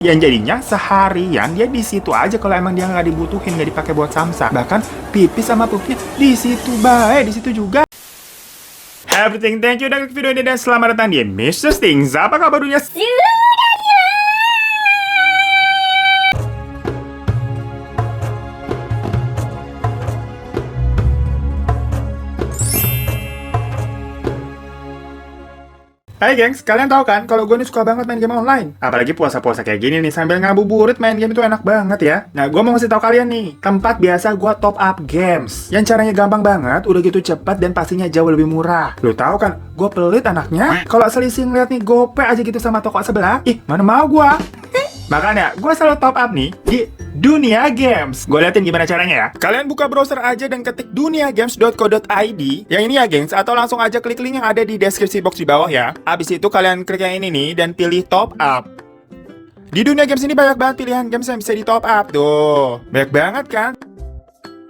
Yang jadinya seharian dia di situ aja kalau emang dia nggak dibutuhin, nggak dipakai buat samsak. Bahkan pipis sama pupnya di situ baik, di situ juga. Everything, thank you udah klik video ini dan selamat datang di Mr. Stings. Apa kabarnya? Hai gengs, kalian tahu kan kalau gue nih suka banget main game online. Apalagi puasa-puasa kayak gini nih, sambil ngabuburit main game itu enak banget ya. Nah, gue mau ngasih tahu kalian nih, tempat biasa gue top up games. Yang caranya gampang banget, udah gitu cepat dan pastinya jauh lebih murah. Lo tahu kan, gue pelit anaknya. Kalau selisih ngeliat nih gope aja gitu sama toko sebelah, ih mana mau gue. Makanya, gue selalu top up nih di Dunia Games. Gue liatin gimana caranya ya. Kalian buka browser aja dan ketik duniagames.co.id. Yang ini ya gengs, atau langsung aja klik link yang ada di deskripsi box di bawah ya. Abis itu kalian klik yang ini nih dan pilih top up. Di Dunia Games ini banyak banget pilihan games yang bisa di top up. Tuh, banyak banget kan?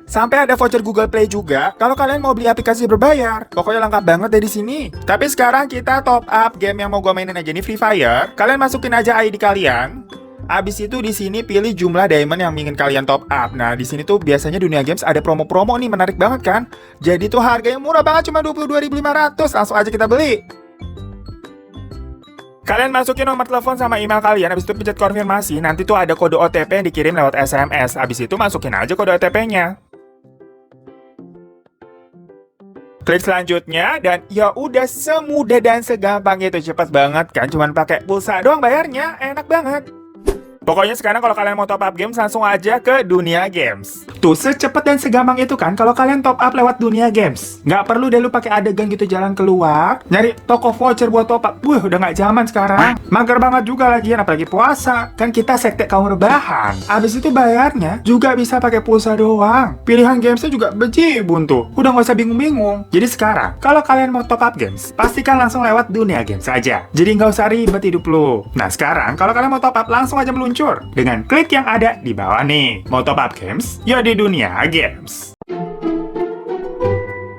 Sampai ada voucher Google Play juga kalau kalian mau beli aplikasi berbayar. Pokoknya lengkap banget dari sini. Tapi sekarang kita top up game yang mau gue mainin aja nih, Free Fire. Kalian masukin aja ID kalian. Abis itu di sini pilih jumlah diamond yang ingin kalian top up. Nah, di sini tuh biasanya Dunia Games ada promo-promo nih, menarik banget kan? Jadi tuh harganya murah banget, cuma 22.500. Langsung aja kita beli. Kalian masukin nomor telepon sama email kalian, habis itu pencet konfirmasi. Nanti tuh ada kode OTP yang dikirim lewat SMS. Habis itu masukin aja kode OTP-nya. Klik selanjutnya dan ya udah semudah dan segampang itu, cepat banget kan? Cuman pakai pulsa doang bayarnya, enak banget. Pokoknya sekarang kalau kalian mau top up games langsung aja ke Dunia Games. Tuh secepat dan segampang itu kan kalau kalian top up lewat Dunia Games. Nggak perlu deh lu pakai adegan gitu jalan keluar, nyari toko voucher buat top up. Udah nggak zaman sekarang. Mager banget juga lagian, apalagi puasa. Kan kita sekte kaum rebahan. Abis itu bayarnya juga bisa pakai pulsa doang. Pilihan gamesnya juga bejibun tuh. Udah nggak usah bingung-bingung. Jadi sekarang kalau kalian mau top up games, pastikan langsung lewat Dunia Games aja. Jadi nggak usah ribet hidup lu. Nah sekarang kalau kalian mau top up langsung aja meluncur dengan klik yang ada di bawah nih. Mau top up games? Ya di Dunia Games.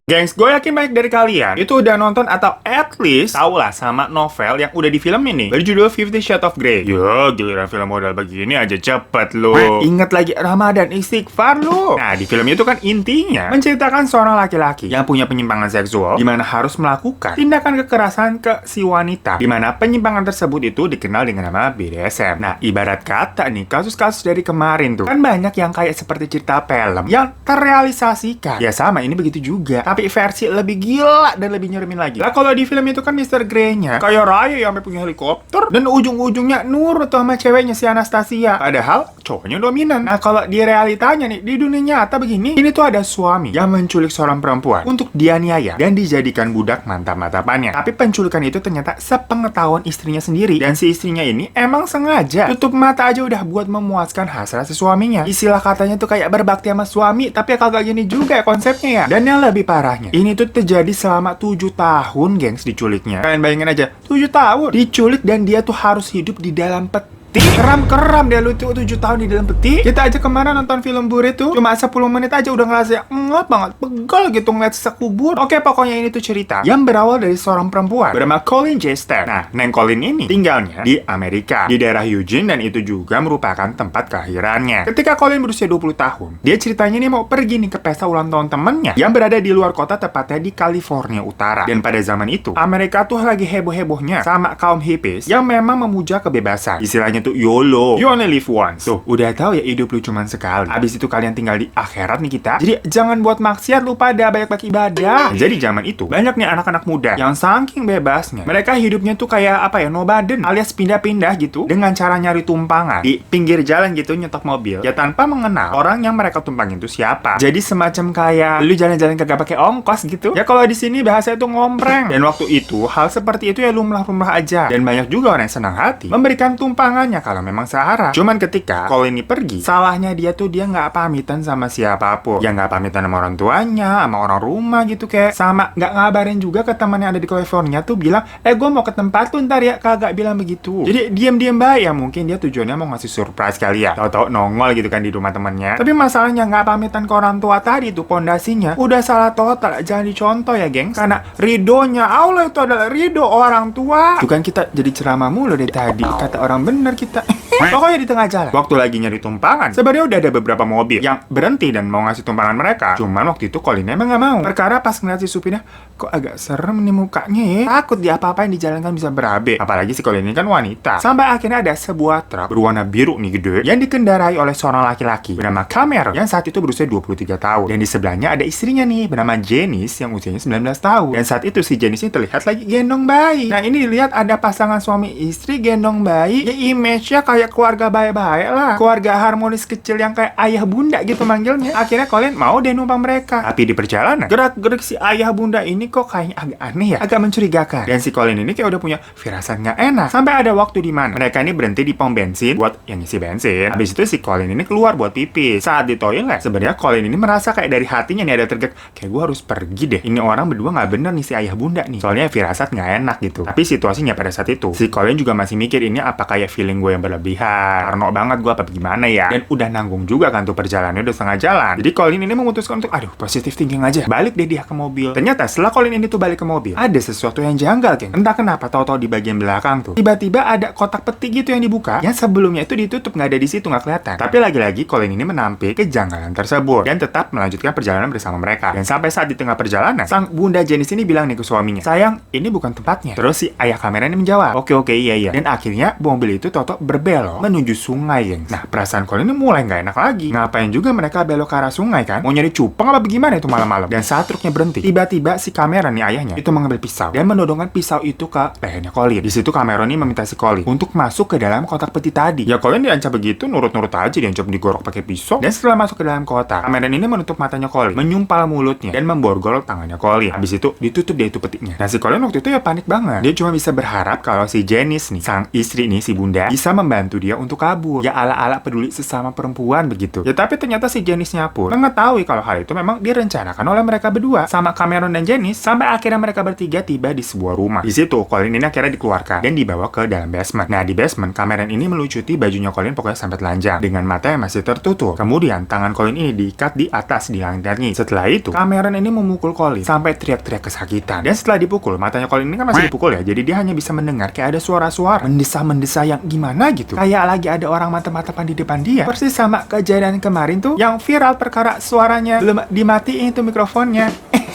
Gengs, gue yakin banyak dari kalian itu udah nonton atau at least tau lah sama novel yang udah difilmin nih, berjudul 50 Shades of Grey. Yo, giliran film modal begini aja cepet lo. Ingat lagi Ramadan istighfar lo. Nah, di film itu kan intinya menceritakan seorang laki-laki yang punya penyimpangan seksual, dimana harus melakukan tindakan kekerasan ke si wanita, dimana penyimpangan tersebut itu dikenal dengan nama BDSM. Nah, ibarat kata nih, kasus-kasus dari kemarin tuh kan banyak yang kayak seperti cerita film yang terrealisasikan. Ya sama, ini begitu juga. Tapi versi lebih gila dan lebih nyeremin lagi. Lah kalau di film itu kan Mr. Grey-nya kayak Raya yang sampai punya helikopter dan ujung-ujungnya nurut tuh sama ceweknya si Anastasia. Padahal cowoknya dominan. Nah kalau di realitanya nih, di dunia nyata begini, ini tuh ada suami yang menculik seorang perempuan untuk dianiaya dan dijadikan budak mantap-mantapannya. Tapi penculikan itu ternyata sepengetahuan istrinya sendiri, dan si istrinya ini emang sengaja tutup mata aja udah buat memuaskan hasrat si suaminya. Istilah katanya tuh kayak berbakti sama suami, tapi ya kagak gini juga ya konsepnya ya. Dan yang lebih parah, ini tuh terjadi selama 7 tahun, gengs, diculiknya. Kalian bayangin aja, 7 tahun diculik dan dia tuh harus hidup di dalam peti. Keram-keram dia lu tuh 7 tahun di dalam peti. Kita aja kemarin nonton film Buri tuh cuma 10 menit aja udah ngerasa ngap banget, pegel gitu ngeliat sisa kubur. Oke, pokoknya ini tuh cerita yang berawal dari seorang perempuan bernama Colleen Jester. Nah, Neng Colleen ini tinggalnya di Amerika, di daerah Eugene, dan itu juga merupakan tempat kelahirannya. Ketika Colleen berusia 20 tahun, dia ceritanya nih mau pergi nih ke pesta ulang tahun temennya yang berada di luar kota, tepatnya di California Utara. Dan pada zaman itu, Amerika tuh lagi heboh-hebohnya sama kaum hippies yang memang memuja kebebasan. Istilahnya tuh YOLO, you only live once. Tuh, udah tahu ya hidup lu cuman sekali. Abis itu kalian tinggal di akhirat nih kita. Jadi jangan buat maksiat, lu pada banyak-banyak ibadah. Jadi zaman itu banyak nih anak-anak muda yang saking bebasnya, mereka hidupnya tuh kayak apa ya, nomaden alias pindah-pindah gitu dengan cara nyari tumpangan di pinggir jalan gitu, nyetok mobil ya tanpa mengenal orang yang mereka tumpangin itu siapa. Jadi semacam kayak lu jalan-jalan kagak pakai ongkos gitu. Ya kalau di sini bahasa itu ngompreng. Dan waktu itu hal seperti itu ya lumrah-lumrah aja. Dan banyak juga orang yang senang hati memberikan tumpangan kalau memang sehara. Cuman ketika Colleen ini pergi, salahnya dia tuh dia nggak pamitan sama siapapun. Ya nggak pamitan sama orang tuanya, sama orang rumah gitu, kayak sama nggak ngabarin juga ke teman yang ada di California tuh bilang, gue mau ke tempat tuh ntar ya, kagak bilang begitu. Jadi diam-diam baik ya, mungkin dia tujuannya mau ngasih surprise kali ya. Tahu-tahu nongol gitu kan di rumah temannya. Tapi masalahnya nggak pamitan ke orang tua tadi tuh pondasinya udah salah total. Jangan dicontoh ya, gengs. Karena ridonya Allah itu adalah ridho orang tua. Bukan kita jadi ceramah mulu dari tadi. Kata orang bener kita. Pokoknya di tengah jalan, waktu lagi nyari tumpangan, sebenarnya udah ada beberapa mobil yang berhenti dan mau ngasih tumpangan mereka. Cuman waktu itu Colin emang nggak mau. Perkara pas ngeliat si supirnya, kok agak serem nih mukanya ya. Takut dia apa-apain di jalan kan bisa berabe. Apalagi si Colin ini kan wanita. Sampai akhirnya ada sebuah truk berwarna biru nih gede yang dikendarai oleh seorang laki-laki bernama Cameron yang saat itu berusia 23 tahun. Dan di sebelahnya ada istrinya nih bernama Janice yang usianya 19 tahun. Dan saat itu si Janice ini terlihat lagi gendong bayi. Nah ini dilihat ada pasangan suami istri gendong bayi. Ya image-nya kayak keluarga baik-baik lah. Keluarga harmonis kecil yang kayak ayah bunda gitu manggilnya. Akhirnya Colin mau deh numpang mereka. Tapi di perjalanan, gerak-gerik si ayah bunda ini kok kayaknya agak aneh ya. Agak mencurigakan. Dan si Colin ini kayak udah punya firasat nggak enak. Sampai ada waktu di mana mereka ini berhenti di pom bensin buat yang ngisi bensin. Habis itu si Colin ini keluar buat pipis. Saat di toilet, sebenarnya Colin ini merasa kayak dari hatinya nih ada tergek. Kayak gue harus pergi deh. Ini orang berdua nggak bener nih si ayah bunda nih. Soalnya firasat nggak enak gitu. Tapi situasinya pada saat itu, si Colin juga masih mikir ini apa kayak feeling gue yang berlebihan. Parno banget gue apa gimana ya. Dan udah nanggung juga kan tuh perjalanannya udah setengah jalan. Jadi Colin ini memutuskan untuk aduh positive thinking aja. Balik deh dia ke mobil. Ternyata setelah Colin ini tuh balik ke mobil, ada sesuatu yang janggal geng. Entah kenapa tahu-tahu di bagian belakang tuh tiba-tiba ada kotak peti gitu yang dibuka. Yang sebelumnya itu ditutup nggak ada di situ nggak kelihatan. Tapi lagi-lagi Colin ini menampik kejanggalan tersebut dan tetap melanjutkan perjalanan bersama mereka. Dan sampai saat di tengah perjalanan, sang bunda Janice ini bilang nih ke suaminya, sayang ini bukan tempatnya. Terus si ayah Cameron ini menjawab, oke iya. Dan akhirnya mobil itu toto berbelok menuju sungai geng. Nah perasaan Colin ini mulai nggak enak lagi. Ngapain juga mereka belok ke arah sungai kan? Mau nyari cupang apa bagaimana itu malam-malam? Dan saat truknya berhenti, tiba-tiba si Cameron nih ayahnya itu mengambil pisau dan menodongkan pisau itu ke lehernya Colin. Di situ Cameron ini meminta si Colin untuk masuk ke dalam kotak peti tadi. Ya Colin diancam begitu, nurut-nurut aja, diancam digorok pakai pisau. Dan setelah masuk ke dalam kotak, Cameron ini menutup matanya Colin, menyumpal mulutnya dan memborgol tangannya Colin. Habis itu ditutup dia itu petinya. Nah si Colin waktu itu ya panik banget. Dia cuma bisa berharap kalau si Janice nih, sang istri nih, si bunda, bisa membantu dia untuk kabur. Ya ala-ala peduli sesama perempuan begitu. Ya tapi ternyata si Janice-nya pun mengetahui kalau hal itu memang direncanakan oleh mereka berdua sama Cameron dan Janice. Sampai akhirnya mereka bertiga tiba di sebuah rumah. Di situ Colin ini akhirnya dikeluarkan dan dibawa ke dalam basement. Nah di basement Cameron ini melucuti bajunya Colin pokoknya sampai telanjang dengan mata yang masih tertutup. Kemudian tangan Colin ini diikat di atas di langit. Setelah itu Cameron ini memukul Colin sampai teriak-teriak kesakitan. Dan setelah dipukul, matanya Colin ini kan masih dipukul ya. Jadi dia hanya bisa mendengar kayak ada suara-suara mendesah-mendesah yang gimana gitu. Kayak lagi ada orang mantap-mantapan di depan dia. Persis sama kejadian kemarin tuh yang viral perkara suaranya belum dimatiin itu mikrofonnya.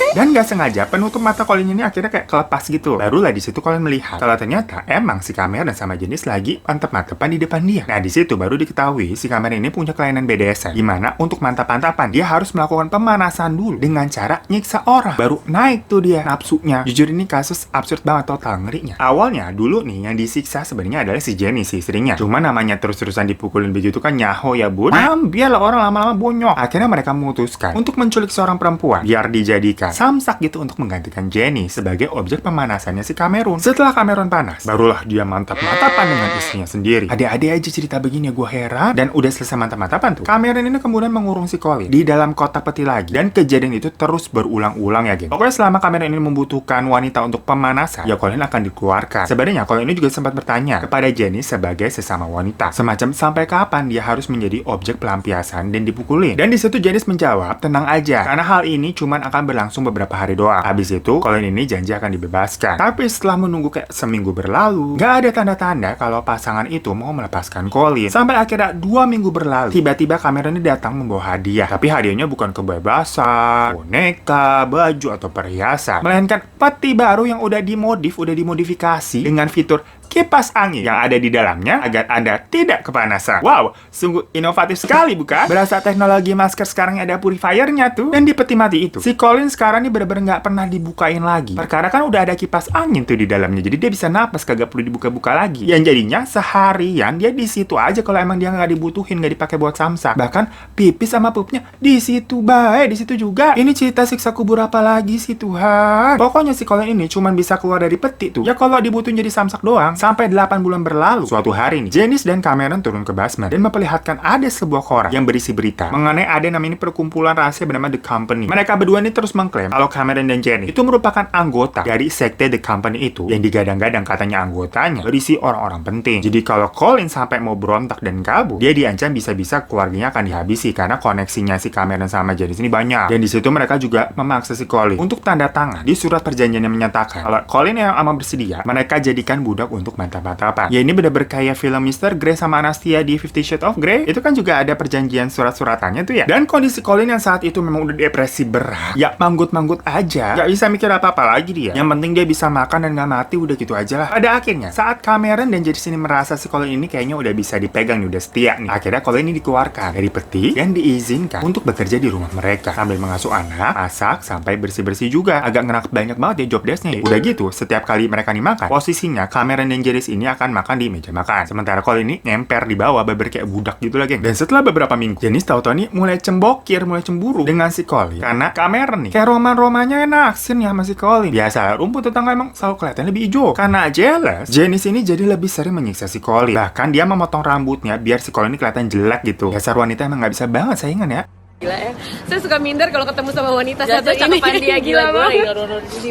Dan gak sengaja penutup mata Colin ini akhirnya kayak kelepas gitu. Barulah di situ Colin melihat kalau ternyata emang si Cameron sama Janice lagi mantap-mantapan di depan dia. Nah di situ baru diketahui si Cameron ini punya kelainan BDSM. Dimana untuk mantap-mantapan dia harus melakukan pemanasan dulu dengan cara nyiksa orang. Baru naik tuh dia nafsunya. Jujur ini kasus absurd banget, total ngerinya. Awalnya dulu nih yang disiksa sebenarnya adalah si Janice, si istrinya. Cuma namanya terus-terusan dipukulin begitu kan nyaho ya bun. Biarlah orang lama-lama bonyok. Akhirnya mereka memutuskan untuk menculik seorang perempuan biar dijadikan samsak gitu untuk menggantikan Jenny sebagai objek pemanasannya si Cameron. Setelah Cameron panas, barulah dia mantap-mantapan dengan istrinya sendiri. Adik-adik aja cerita begini gue heran. Dan udah selesai mantap-mantapan tuh, Cameron ini kemudian mengurung si Colin di dalam kotak peti lagi. Dan kejadian itu terus berulang-ulang ya geng. Pokoknya selama Cameron ini membutuhkan wanita untuk pemanasan, ya Colin akan dikeluarkan. Sebenarnya Colin ini juga sempat bertanya kepada Jenny sebagai sesama wanita, semacam sampai kapan dia harus menjadi objek pelampiasan dan dipukulin. Dan di situ Janice menjawab, tenang aja, karena hal ini cuman akan berlangsung beberapa hari doang. Habis itu Colin ini janji akan dibebaskan. Tapi setelah menunggu kayak seminggu berlalu, gak ada tanda-tanda kalau pasangan itu mau melepaskan Colin. Sampai akhirnya 2 minggu berlalu, tiba-tiba Cameron ini datang membawa hadiah. Tapi hadiahnya bukan kebebasan, boneka, baju atau perhiasan, melainkan peti baru yang udah dimodifikasi dengan fitur kipas angin yang ada di dalamnya agar Anda tidak kepanasan. Wow, sungguh inovatif sekali bukan? Berasa teknologi masker sekarang ada purifiernya tuh. Dan di peti mati itu, si Colin sekarang nih bener-bener nggak pernah dibukain lagi. Perkara kan udah ada kipas angin tuh di dalamnya, jadi dia bisa napas, kagak perlu dibuka-buka lagi. Yang jadinya seharian dia di situ aja kalau emang dia nggak dibutuhin, nggak dipakai buat samsak. Bahkan pipis sama pupnya di situ baik, di situ juga. Ini cerita siksa kubur apa lagi sih Tuhan? Pokoknya si Colin ini cuman bisa keluar dari peti tuh ya kalau dibutuhin jadi samsak doang. Sampai 8 bulan berlalu, suatu hari nih, Janice dan Cameron turun ke basement dan memperlihatkan ada sebuah koran yang berisi berita mengenai ada namanya perkumpulan rahasia bernama The Company. Mereka berdua ini terus mengklaim kalau Cameron dan Janice itu merupakan anggota dari sekte The Company itu yang digadang-gadang katanya anggotanya berisi orang-orang penting. Jadi kalau Colin sampai mau berontak dan kabur, dia diancam bisa-bisa keluarganya akan dihabisi karena koneksinya si Cameron sama Janice ini banyak. Dan di situ mereka juga memaksa si Colin untuk tanda tangan di surat perjanjian yang menyatakan kalau Colin yang aman bersedia mereka jadikan budak untuk untuk mantap-mantapan. Ya ini bener-bener kayak film Mr. Grey sama Anastasia di 50 Shades of Grey. Itu kan juga ada perjanjian surat-suratannya tuh ya. Dan kondisi Colin yang saat itu memang udah depresi berat. Ya manggut-manggut aja. Gak bisa mikir apa-apa lagi dia. Yang penting dia bisa makan dan gak mati, udah gitu aja lah. Pada akhirnya, saat Cameron dan Janice ini merasa si Colin ini kayaknya udah bisa dipegang nih, udah setia nih. Akhirnya Colin ini dikeluarkan dari peti dan diizinkan untuk bekerja di rumah mereka. Sambil mengasuh anak, masak, sampai bersih-bersih juga. Agak ngerak banyak banget ya job desk-nya. Udah gitu, setiap kali mereka nih makan, posisinya Cameron dan Janice ini akan makan di meja makan. Sementara Colin ini ngemper di bawah, beber kayak budak gitu lagi. Dan setelah beberapa minggu, Janice tahu-tahu nih mulai cembokir, mulai cemburu dengan si Colin. Karena Cameron nih, kayak roman-romannya naksin ya sama si Colin. Biasa, rumput tetangga emang selalu kelihatan lebih hijau. Karena jealous, Janice ini jadi lebih sering menyiksa si Colin. Bahkan dia memotong rambutnya biar si Colin ini kelihatan jelek gitu. Dasar wanita emang nggak bisa banget saingan ya. Gila ya, saya suka minder kalau ketemu sama wanita satu ini. dia gila banget.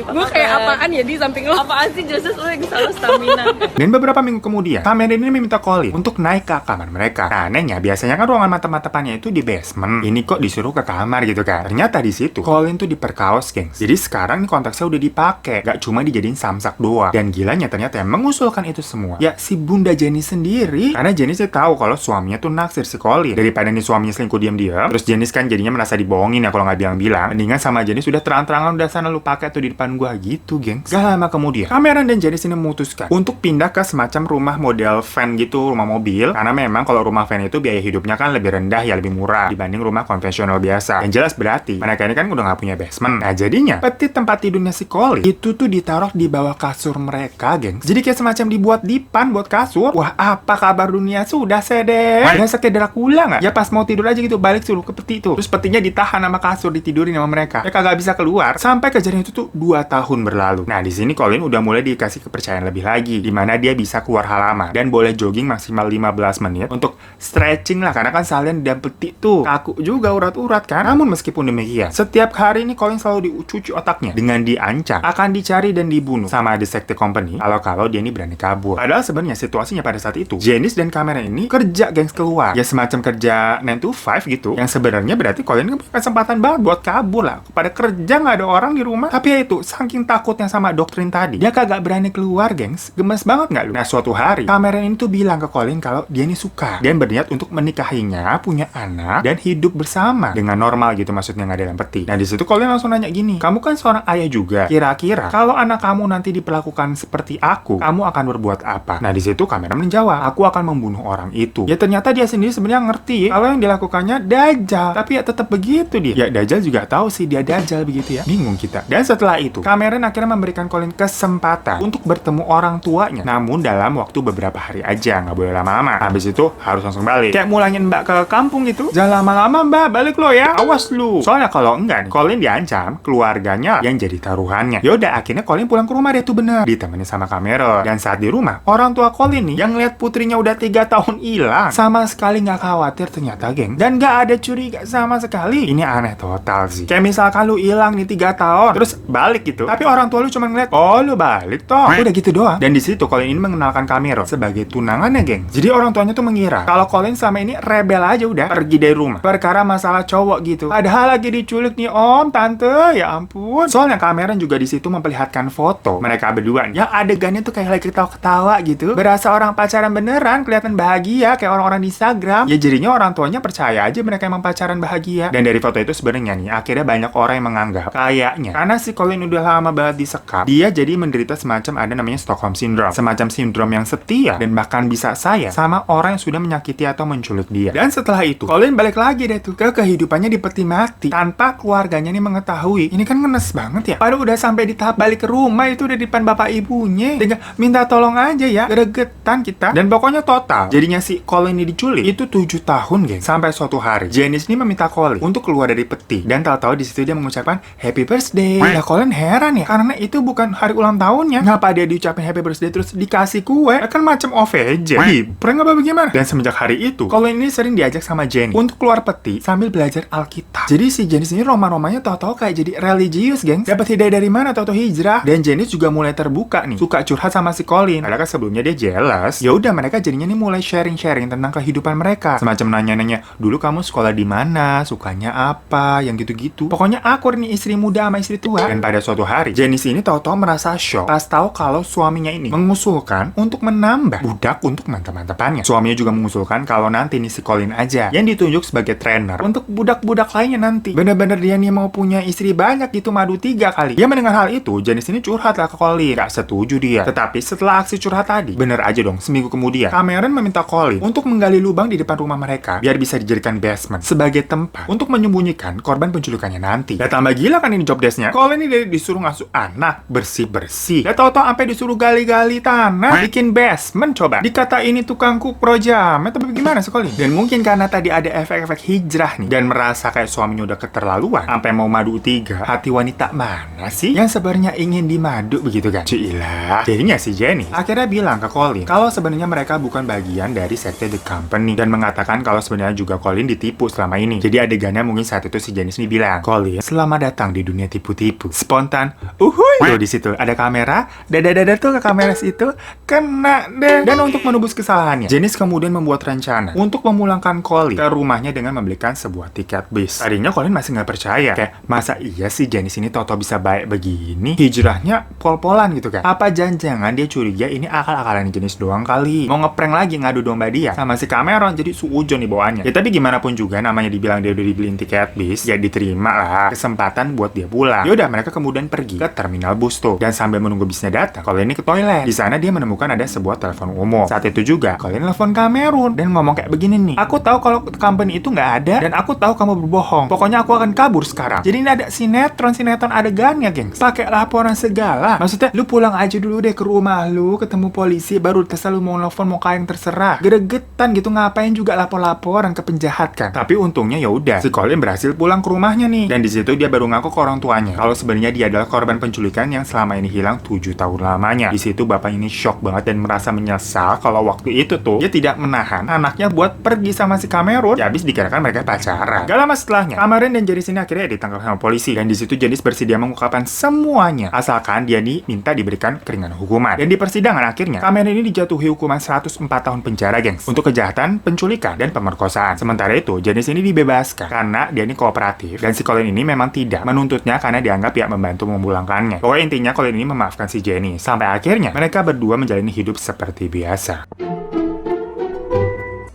Gue kayak apaan ya di samping lo? Apaan sih Joses, lo yang selalu stamina. Dan beberapa minggu kemudian, Cameron ini meminta Colin untuk naik ke kamar mereka. Anehnya, biasanya kan ruangan mantap-mantapannya itu di basement. Ini kok disuruh ke kamar gitu kan. Ternyata di situ Colin tuh diperkaos, gengs. Jadi sekarang nih konteksnya udah dipakai, gak cuma dijadiin samsak doang. Dan gilanya ternyata yang mengusulkan itu semua ya si Bunda Janice sendiri. Karena Janice tahu kalau suaminya tuh naksir si Colin. Daripada nih suaminya selingkuh diam-diam, terus Janice kan jadinya merasa dibohongin ya kalau nggak bilang-bilang. Mendingan sama Janice sudah terang-terangan udah sana lu pakai tuh di depan gua gitu, gengs. Gak lama kemudian, Cameron dan Janice ini memutuskan untuk pindah ke semacam rumah model van gitu, rumah mobil. Karena memang kalau rumah van itu biaya hidupnya kan lebih rendah ya, lebih murah dibanding rumah konvensional biasa. Yang jelas berarti mereka ini kan udah nggak punya basement. Nah jadinya peti tempat tidurnya si Colin itu tuh ditaruh di bawah kasur mereka, gengs. Jadi kayak semacam dibuat dipan buat kasur. Wah, apa kabar dunia sudah sedeh? Biasa kayak Dracula nggak? Ya pas mau tidur aja gitu balik suruh ke peti tuh. Terus petinya ditahan sama kasur, ditidurin sama mereka. Ya kagak bisa keluar sampai kejadian itu tuh 2 tahun berlalu. Nah di sini Colin udah mulai dikasih kepercayaan lebih lagi, di mana dia bisa keluar halaman dan boleh jogging maksimal 15 menit untuk stretching lah, karena kan salian di dalam peti tuh kaku juga urat-urat kan. Namun meskipun demikian, setiap hari ini Colin selalu dicuci otaknya dengan diancam akan dicari dan dibunuh sama The Secret Company kalau dia ini berani kabur. Padahal sebenarnya situasinya pada saat itu Janice dan Cameron ini kerja, gengs, keluar. Ya semacam kerja 9 to 5 gitu. Yang sebenarnya berarti Colin kan punya kesempatan banget buat kabur lah. Pada kerja nggak ada orang di rumah. Tapi ya itu, saking takutnya sama doktrin tadi, dia kagak berani keluar, gengs. Gemes banget nggak lu? Nah suatu hari, Cameron ini tuh bilang ke Colin kalau dia ini suka dan berniat untuk menikahinya, punya anak, dan hidup bersama dengan normal gitu, maksudnya nggak dalam peti. Nah di situ Colin langsung nanya gini, kamu kan seorang ayah juga. Kira-kira kalau anak kamu nanti diperlakukan seperti aku, kamu akan berbuat apa? Nah di situ Cameron menjawab, aku akan membunuh orang itu. Ya ternyata dia sendiri sebenarnya ngerti kalau yang dilakukannya Dajjal, tapi ya tetap begitu dia. Ya Dajjal juga tahu sih dia Dajjal begitu ya. Bingung kita. Dan setelah itu, Cameron akhirnya memberikan Colin kesempatan untuk bertemu orang tuanya. Namun dalam waktu beberapa hari aja, nggak boleh lama-lama. Habis itu harus langsung balik. Kayak mulangin mbak ke kampung gitu. Jangan lama-lama mbak, balik lo ya. Awas lu. Soalnya kalau enggak nih, Colin diancam keluarganya yang jadi taruhannya. Yaudah, akhirnya Colin pulang ke rumah dia tuh bener. Ditemani sama Cameron. Dan saat di rumah, orang tua Colin nih yang lihat putrinya udah 3 tahun hilang, sama sekali nggak khawatir ternyata, geng. Dan nggak ada curiga sama sekali. Ini aneh total sih. Kayak misalkan lu hilang nih 3 tahun, terus balik gitu. Tapi orang tua lu cuma ngeliat, oh lu balik toh. Udah gitu doang. Dan di situ Colin ini mengenalkan Cameron sebagai tunangannya, geng. Jadi orang tuanya tuh mengira kalau Colin sama ini rebel aja udah pergi dari rumah. Perkara masalah cowok gitu. Padahal lagi diculik nih om, tante, ya ampun. Soalnya Cameron juga di situ memperlihatkan foto mereka berdua nih. Yang adegannya tuh kayak lagi ketawa-ketawa gitu. Berasa orang pacaran beneran, kelihatan bahagia kayak orang-orang di Instagram. Ya jadinya orang tuanya percaya aja mereka emang pacaran bahagia. Dan dari foto itu sebenarnya nih, akhirnya banyak orang yang menganggap kayaknya karena si Colin udah lama banget disekap, dia jadi menderita semacam ada namanya Stockholm Syndrome. Semacam sindrom yang setia dan bahkan bisa sayang sama orang yang sudah menyakiti atau menculik dia. Dan setelah itu, Colin balik lagi deh tuh ke kehidupannya di peti mati tanpa keluarganya nih mengetahui. Ini kan ngenes banget ya. Padahal udah sampai di tahap balik ke rumah itu udah di depan bapak ibunya. Tinggal minta tolong aja ya. Gregetan kita. Dan pokoknya total, jadinya si Colin ini diculik itu 7 tahun, geng. Sampai suatu hari, Janice ini meminta Colin untuk keluar dari peti. Dan tahu-tahu di situ dia mengucapkan happy birthday. Ya Colin heran ya, karena itu bukan hari ulang tahunnya. Ngapa dia diucapin happy birthday terus dikasih kue? Kan macam OVJ. Prank apa bagaimana? Dan semenjak hari itu, Colin ini sering diajak sama Jenny untuk keluar peti sambil belajar Alkitab. Jadi si Janice ini Roma-Romanya tahu-tahu kayak jadi religius, geng. Dapat hidayah dari mana? Tahu-tahu hijrah. Dan Janice juga mulai terbuka nih, suka curhat sama si Colin. Padahal kan sebelumnya dia jealous. Ya udah, mereka jadinya nih mulai sharing-sharing tentang kehidupan mereka. Semacam nanya-nanya, dulu kamu sekolah di mana? mana, sukanya apa, yang gitu-gitu. Pokoknya akur nih istri muda sama istri tua. Dan pada suatu hari, Janice ini tahu-tahu merasa shock pas tahu kalau suaminya ini mengusulkan untuk menambah budak untuk mantap-mantapannya. Suaminya juga mengusulkan kalau nanti nih si Colin aja yang ditunjuk sebagai trainer untuk budak-budak lainnya nanti. Bener-bener dia nih mau punya istri banyak gitu, madu 3 kali. Dia mendengar hal itu, Janice ini curhat lah ke Colin. Gak setuju dia. Tetapi setelah aksi curhat tadi, bener aja dong, seminggu kemudian, Cameron meminta Colin untuk menggali lubang di depan rumah mereka biar bisa dijadikan basement sebagai tempat untuk menyembunyikan korban penculikannya nanti. Ya tambah gila kan ini job desk-nya. Colin ini disuruh ngasuh anak, bersih-bersih. Ya tau-tau sampai disuruh gali-gali tanah, bikin basement coba. Dikata ini tukang kupro jamet, tapi gimana sih Colin? Dan mungkin karena tadi ada efek-efek hijrah nih, dan merasa kayak suaminya udah keterlaluan, sampai mau madu 3, hati wanita mana sih yang sebenarnya ingin dimadu begitu kan? Cilah. Jadinya si Jenny akhirnya bilang ke Colin kalau sebenarnya mereka bukan bagian dari sekte The Company, dan mengatakan kalau sebenarnya juga Colin ditipu selama ini. Jadi adegannya mungkin saat itu si Janice ini bilang, Colin, selamat datang di dunia tipu-tipu. Spontan, uhuy. Tuh di situ ada kamera, dada-dada tuh ke kamera situ, kena deh. Dan untuk menebus kesalahannya, Janice kemudian membuat rencana untuk memulangkan Colin ke rumahnya dengan membelikan sebuah tiket bis. Tadinya Colin masih nggak percaya, kayak masa iya sih Janice ini tau-tau bisa baik begini? Hijrahnya pol-polan gitu kan? Apa jangan-jangan dia curiga ini akal-akalan Janice doang kali? Mau ngeprank lagi ngadu domba dia sama si Cameron, jadi suujon nih bawaannya. Ya tapi gimana pun juga namanya dibilang dia udah dibeliin tiket bis, ya diterima lah kesempatan buat dia pulang. Yaudah mereka kemudian pergi ke terminal bus tuh, dan sambil menunggu bisnya datang, Colin ini ke toilet. Di sana dia menemukan ada sebuah telepon umum. Saat itu juga Colin telepon Cameron dan ngomong kayak begini nih, aku tahu kalau company itu nggak ada dan aku tahu kamu berbohong. Pokoknya aku akan kabur sekarang. Jadi ini ada sinetron adegannya, gengs. Pakai laporan segala. Maksudnya lu pulang aja dulu deh ke rumah lu, ketemu polisi, baru terserah lu mau nelfon mau kayak yang terserah. Gregetan gitu, ngapain juga lapor-laporan ke penjahat kan. Tapi untungnya ya udah, si Colin berhasil pulang ke rumahnya nih. Dan di situ dia baru ngaku ke orang tuanya kalau sebenarnya dia adalah korban penculikan yang selama ini hilang 7 tahun lamanya. Di situ bapak ini shock banget dan merasa menyesal kalau waktu itu tuh dia tidak menahan anaknya buat pergi sama si Cameron. Ya habis dikirakan mereka pacaran. Gak lama setelahnya, Cameron dan Janice ini akhirnya ditangkap sama polisi. Dan di situ Janice bersedia mengungkapkan semuanya asalkan dia nih minta diberikan keringanan hukuman. Dan di persidangan akhirnya Cameron ini dijatuhi hukuman 104 tahun penjara, gengs, untuk kejahatan penculikan dan pemerkosaan. Sementara itu Janice ini dibebaskan karena dia ini kooperatif, dan si Colin ini memang tidak menuntutnya karena dianggap ya membantu memulangkannya. Pokoknya intinya Colin ini memaafkan si Jenny sampai akhirnya mereka berdua menjalani hidup seperti biasa.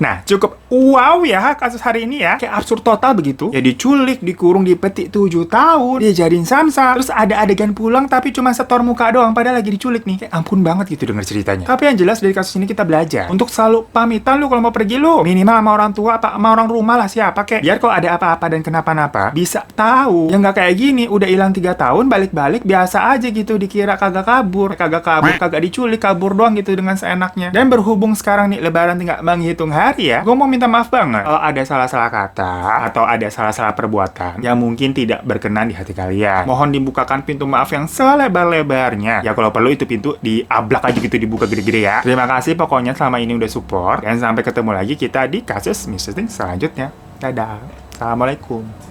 Nah, cukup wow ya kasus hari ini ya. Kayak absurd total begitu. Ya diculik, dikurung, dipetik 7 tahun. Dia jadiin samsam. Terus ada adegan pulang tapi cuma setor muka doang padahal lagi diculik nih. Kayak ampun banget gitu denger ceritanya. Tapi yang jelas dari kasus ini kita belajar untuk selalu pamitan lu kalau mau pergi lu. Minimal sama orang tua atau sama orang rumah lah siapa kek. Biar kalau ada apa-apa dan kenapa-napa bisa tahu. Yang nggak kayak gini udah hilang 3 tahun balik-balik biasa aja gitu, dikira kagak kabur, kagak diculik, kabur doang gitu dengan seenaknya. Dan berhubung sekarang nih lebaran tinggal menghitung hari ya, gue mau minta maaf banget kalau ada salah-salah kata atau ada salah-salah perbuatan yang mungkin tidak berkenan di hati kalian. Mohon dibukakan pintu maaf yang selebar-lebarnya. Ya kalau perlu itu pintu diablak aja gitu, dibuka gede-gede ya. Terima kasih pokoknya selama ini udah support, dan sampai ketemu lagi kita di kasus Mr. Thing selanjutnya. Dadah. Assalamualaikum.